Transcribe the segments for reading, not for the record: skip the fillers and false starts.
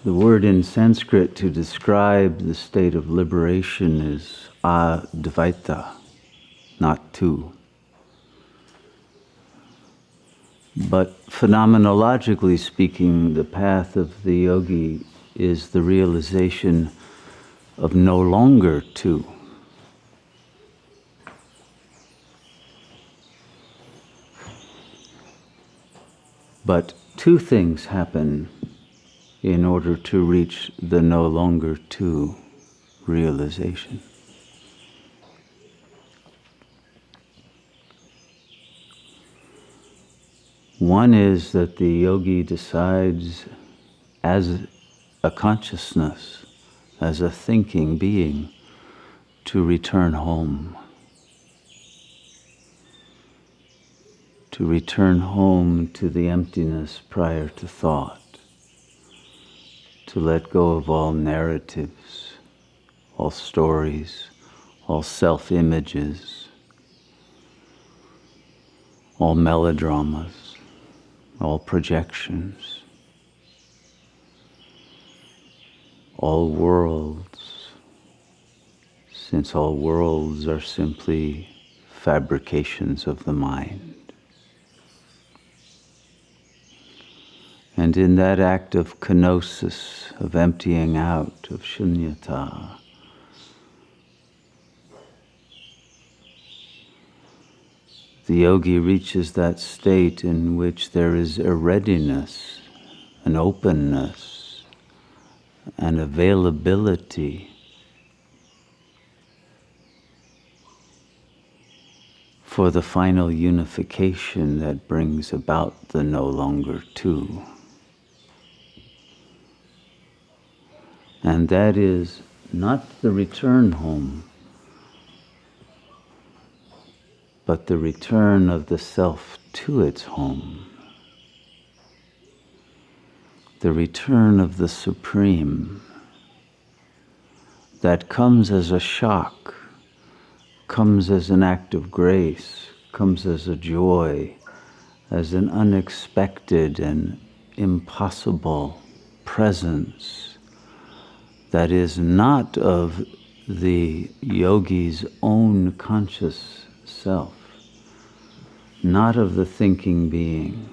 The word in Sanskrit to describe the state of liberation is Advaita, not two. But phenomenologically speaking, the path of the yogi is the realization of no longer two. But two things happen in order to reach the no longer two realization. One is that the yogi decides as a consciousness, as a thinking being, to return home. To return home to the emptiness prior to thought. To let go of all narratives, all stories, all self-images, all melodramas, all projections, all worlds, since all worlds are simply fabrications of the mind. And in that act of kenosis, of emptying out, of shunyata, the yogi reaches that state in which there is a readiness, an openness, an availability for the final unification that brings about the no longer two. And that is not the return home, but the return of the self to its home. The return of the supreme that comes as a shock, comes as an act of grace, comes as a joy, as an unexpected and impossible presence that is not of the yogi's own conscious self, not of the thinking being,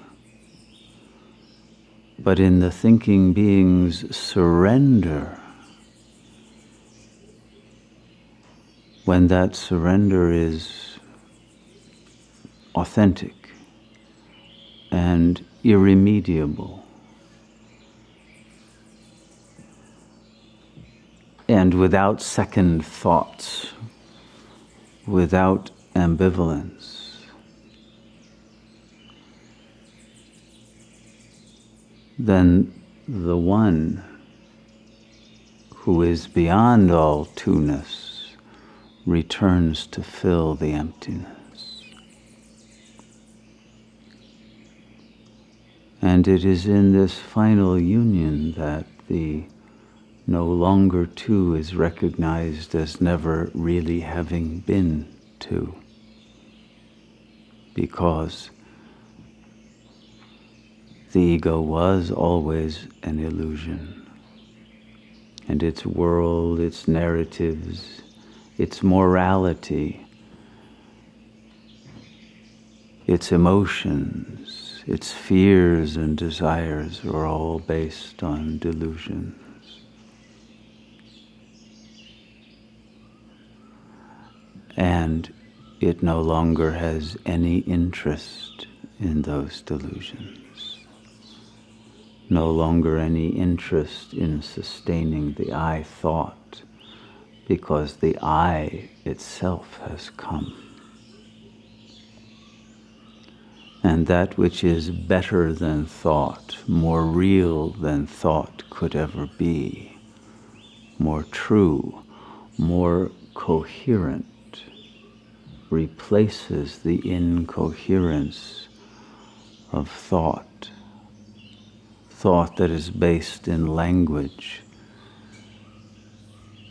but in the thinking being's surrender. When that surrender is authentic and irremediable, and without second thoughts, without ambivalence. Then the one who is beyond all two-ness returns to fill the emptiness. And it is in this final union that the no longer two is recognized as never really having been two, because the ego was always an illusion, and its world, its narratives, its morality, its emotions, its fears and desires are all based on delusions. And it no longer has any interest in those delusions, no longer any interest in sustaining the I thought, because the I itself has come. And that which is better than thought, more real than thought could ever be, more true, more coherent, replaces the incoherence of thought that is based in language,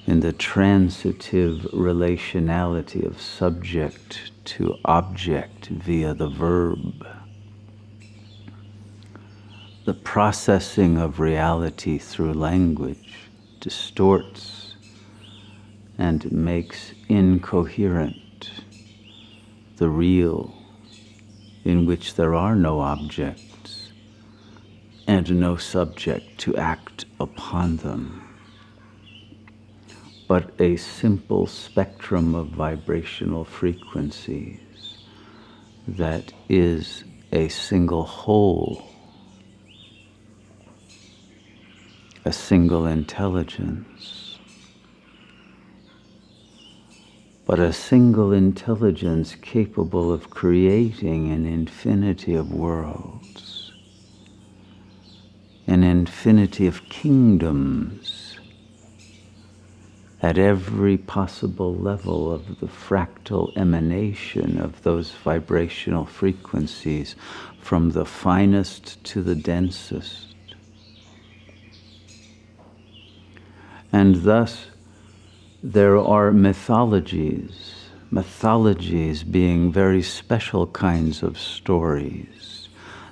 in the transitive relationality of subject to object via the verb. the processing of reality through language distorts and makes incoherent the real, in which there are no objects and no subject to act upon them, but a simple spectrum of vibrational frequencies that is a single whole, a single intelligence, but a single intelligence capable of creating an infinity of worlds, an infinity of kingdoms at every possible level of the fractal emanation of those vibrational frequencies, from the finest to the densest. And thus, there are mythologies being very special kinds of stories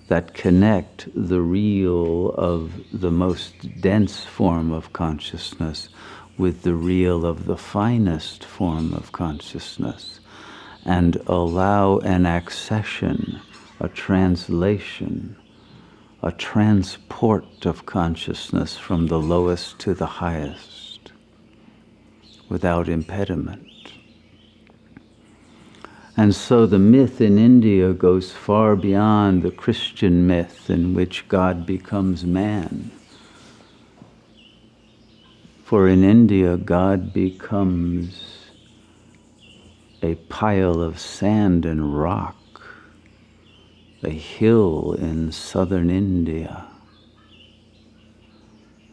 that connect the real of the most dense form of consciousness with the real of the finest form of consciousness, and allow an accession, a translation, a transport of consciousness from the lowest to the highest, without impediment. And so the myth in India goes far beyond the Christian myth in which God becomes man. For in India, God becomes a pile of sand and rock, a hill in southern India,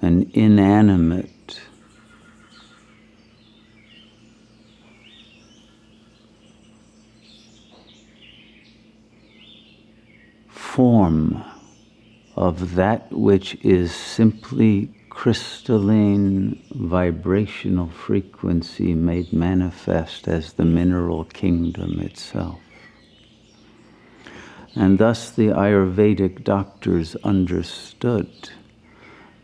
an inanimate form of that which is simply crystalline vibrational frequency made manifest as the mineral kingdom itself. And thus the Ayurvedic doctors understood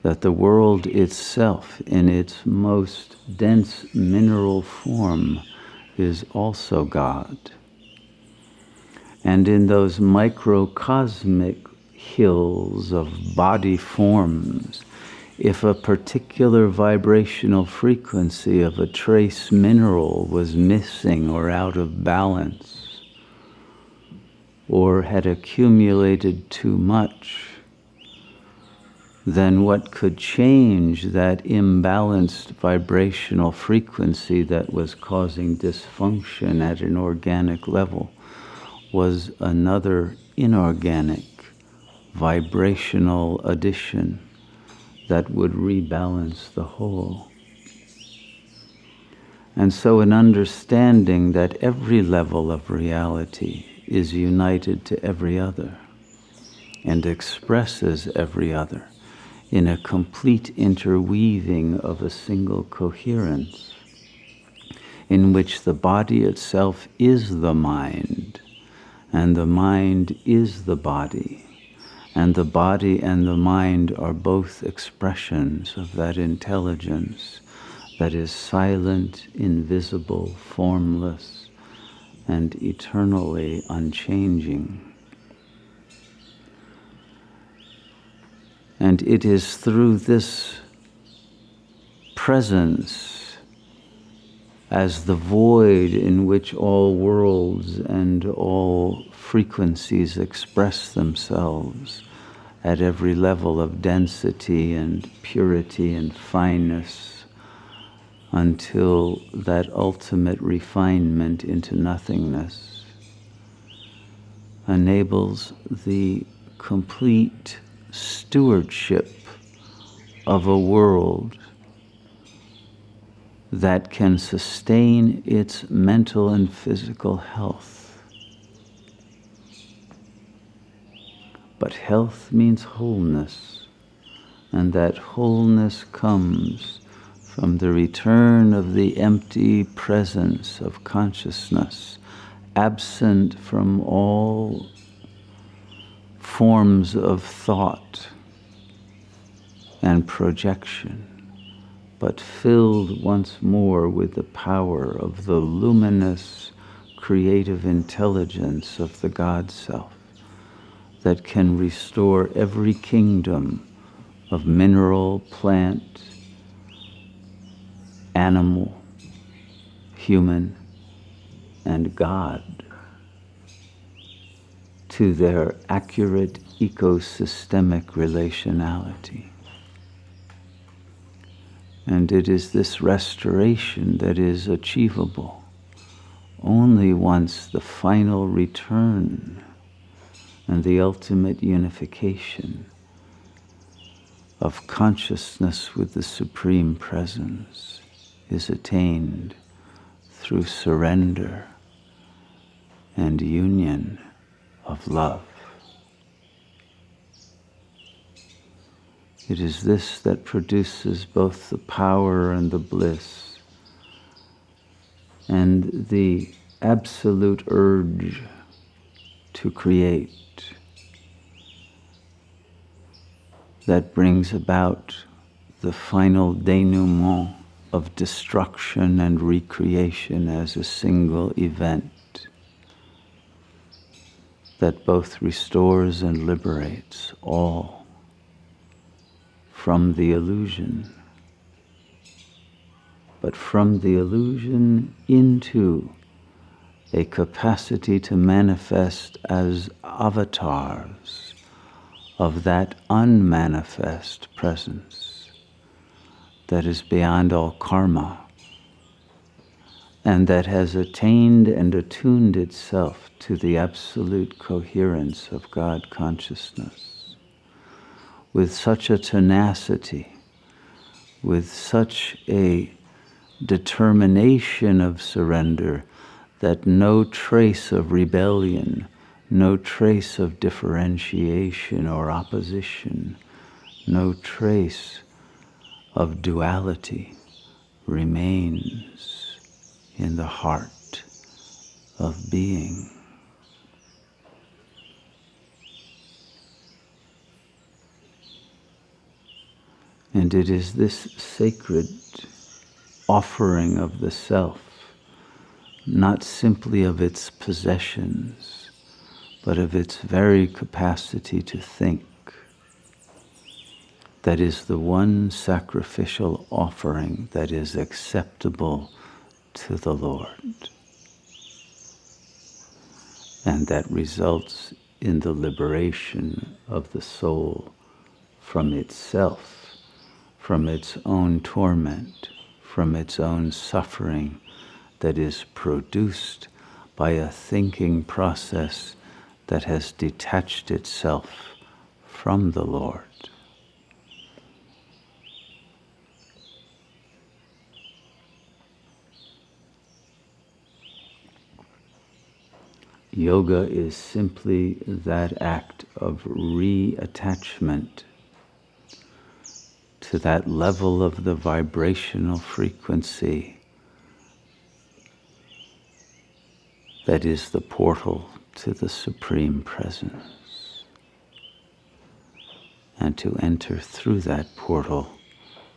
that the world itself, in its most dense mineral form, is also God. And in those microcosmic hills of body forms, if a particular vibrational frequency of a trace mineral was missing or out of balance, or had accumulated too much, then what could change that imbalanced vibrational frequency that was causing dysfunction at an organic level was another inorganic vibrational addition that would rebalance the whole. And so an understanding that every level of reality is united to every other and expresses every other in a complete interweaving of a single coherence, in which the body itself is the mind, and the mind is the body, and the body and the mind are both expressions of that intelligence that is silent, invisible, formless, and eternally unchanging. And it is through this presence as the void in which all worlds and all frequencies express themselves at every level of density and purity and fineness, until that ultimate refinement into nothingness enables the complete stewardship of a world that can sustain its mental and physical health. But health means wholeness, and that wholeness comes from the return of the empty presence of consciousness, absent from all forms of thought, and projection, but filled once more with the power of the luminous creative intelligence of the God Self that can restore every kingdom of mineral, plant, animal, human, and God to their accurate ecosystemic relationality. And it is this restoration that is achievable only once the final return and the ultimate unification of consciousness with the Supreme Presence is attained through surrender and union of love. It is this that produces both the power and the bliss and the absolute urge to create that brings about the final denouement of destruction and recreation as a single event that both restores and liberates all from the illusion, but from the illusion into a capacity to manifest as avatars of that unmanifest presence that is beyond all karma and that has attained and attuned itself to the absolute coherence of God consciousness with such a tenacity, with such a determination of surrender that no trace of rebellion, no trace of differentiation or opposition, no trace of duality remains in the heart of being. And it is this sacred offering of the self, not simply of its possessions, but of its very capacity to think, that is the one sacrificial offering that is acceptable to the Lord, and that results in the liberation of the soul from itself, from its own torment, from its own suffering that is produced by a thinking process that has detached itself from the Lord. Yoga is simply that act of reattachment to that level of the vibrational frequency that is the portal to the Supreme Presence, and to enter through that portal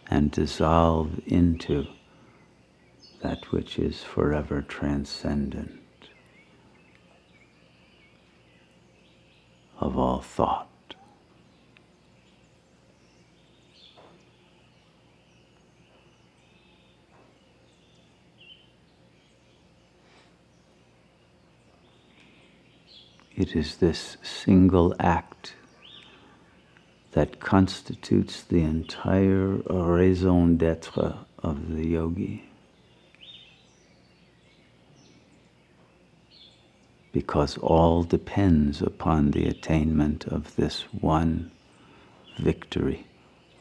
and dissolve into that which is forever transcendent of all thought. It is this single act that constitutes the entire raison d'être of the yogi, because all depends upon the attainment of this one victory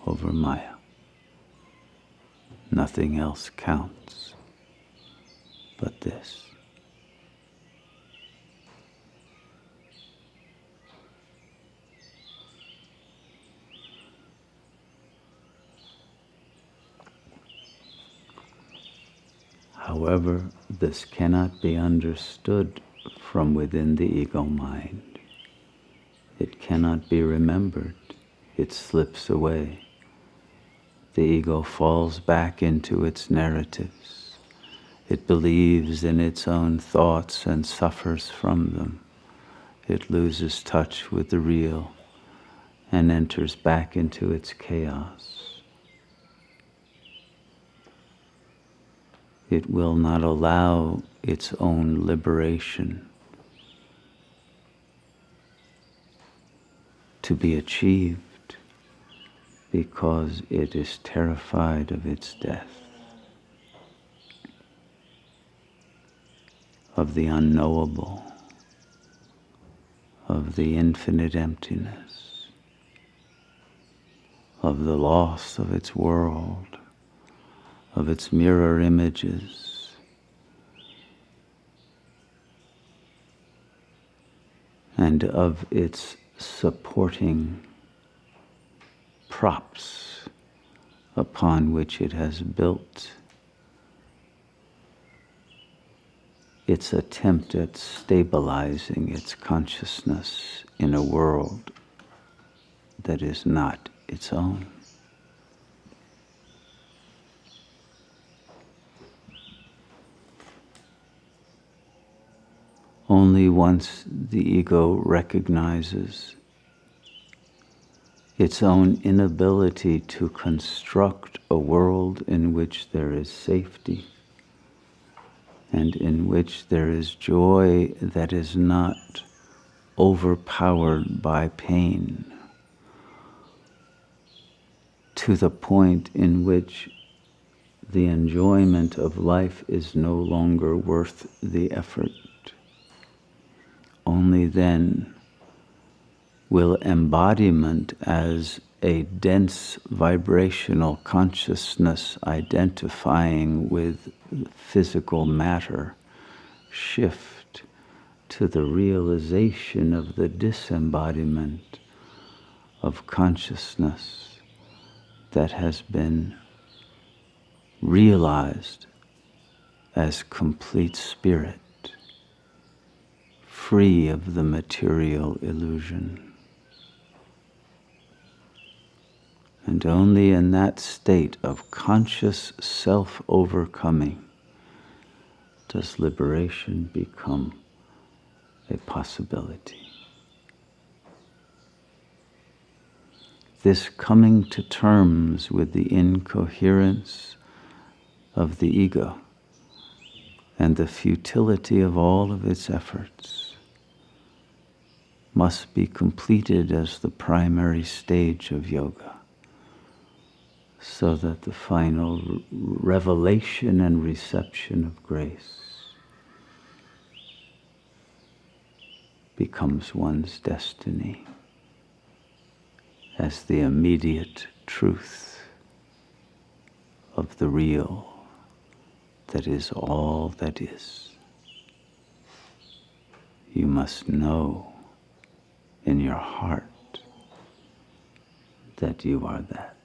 over Maya. Nothing else counts but this. However, this cannot be understood from within the ego mind. It cannot be remembered. It slips away. the ego falls back into its narratives. It believes in its own thoughts and suffers from them. It loses touch with the real and enters back into its chaos. It will not allow its own liberation to be achieved because it is terrified of its death, of the unknowable, of the infinite emptiness, of the loss of its world, of its mirror images, and of its supporting props upon which it has built its attempt at stabilizing its consciousness in a world that is not its own. Only once the ego recognizes its own inability to construct a world in which there is safety and in which there is joy that is not overpowered by pain, to the point in which the enjoyment of life is no longer worth the effort. Only then will embodiment as a dense vibrational consciousness identifying with physical matter shift to the realization of the disembodiment of consciousness that has been realized as complete spirit, free of the material illusion. And only in that state of conscious self-overcoming does liberation become a possibility. This coming to terms with the incoherence of the ego and the futility of all of its efforts must be completed as the primary stage of yoga, so that the final revelation and reception of grace becomes one's destiny as the immediate truth of the real that is all that is. You must know in your heart that you are that.